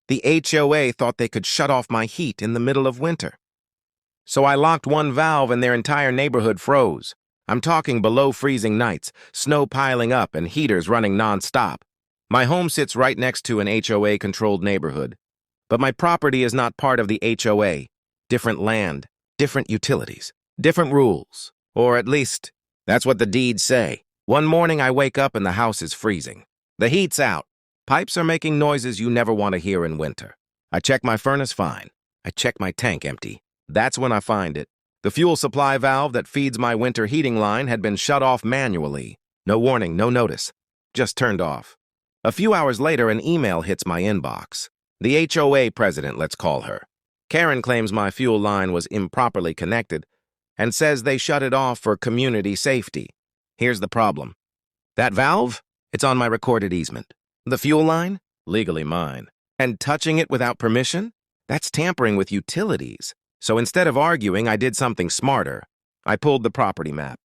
The HOA thought they could shut off my heat in the middle of winter. So I locked one valve and their entire neighborhood froze. I'm talking below freezing nights, snow piling up and heaters running non-stop. My home sits right next to an HOA-controlled neighborhood. But my property is not part of the HOA. Different land, different utilities, different rules. Or at least, that's what the deeds say. One morning I wake up and the house is freezing. The heat's out. Pipes are making noises you never want to hear in winter. I check my furnace, fine. I check my tank, empty. That's when I find it. The fuel supply valve that feeds my winter heating line had been shut off manually. No warning, no notice. Just turned off. A few hours later, an email hits my inbox. The HOA president, let's call her. Karen claims my fuel line was improperly connected and says they shut it off for community safety. Here's the problem. That valve? It's on my recorded easement. The fuel line? Legally mine. And touching it without permission? That's tampering with utilities. So instead of arguing, I did something smarter. I pulled the property map,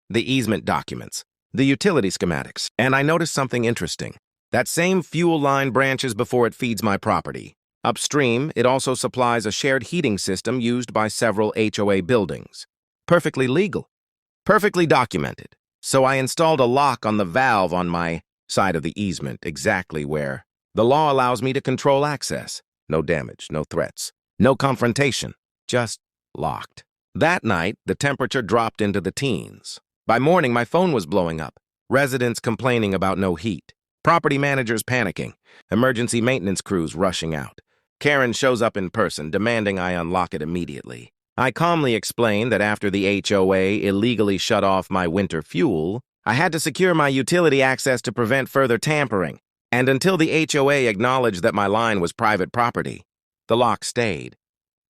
the easement documents, the utility schematics, and I noticed something interesting. That same fuel line branches before it feeds my property. Upstream, it also supplies a shared heating system used by several HOA buildings. Perfectly legal. Perfectly documented. So I installed a lock on the valve on my side of the easement, exactly where the law allows me to control access. No damage, no threats, no confrontation. Just locked. That night, the temperature dropped into the teens. By morning, my phone was blowing up. Residents complaining about no heat. Property managers panicking. Emergency maintenance crews rushing out. Karen shows up in person, demanding I unlock it immediately. I calmly explained that after the HOA illegally shut off my winter fuel, I had to secure my utility access to prevent further tampering. And until the HOA acknowledged that my line was private property, the lock stayed.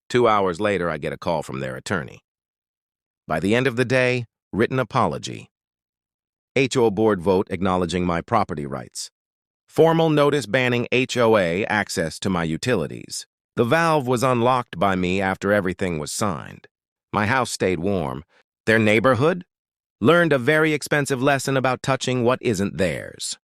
2 hours later, I get a call from their attorney. By the end of the day, written apology. HOA board vote acknowledging my property rights. Formal notice banning HOA access to my utilities. The valve was unlocked by me after everything was signed. My house stayed warm. Their neighborhood learned a very expensive lesson about touching what isn't theirs.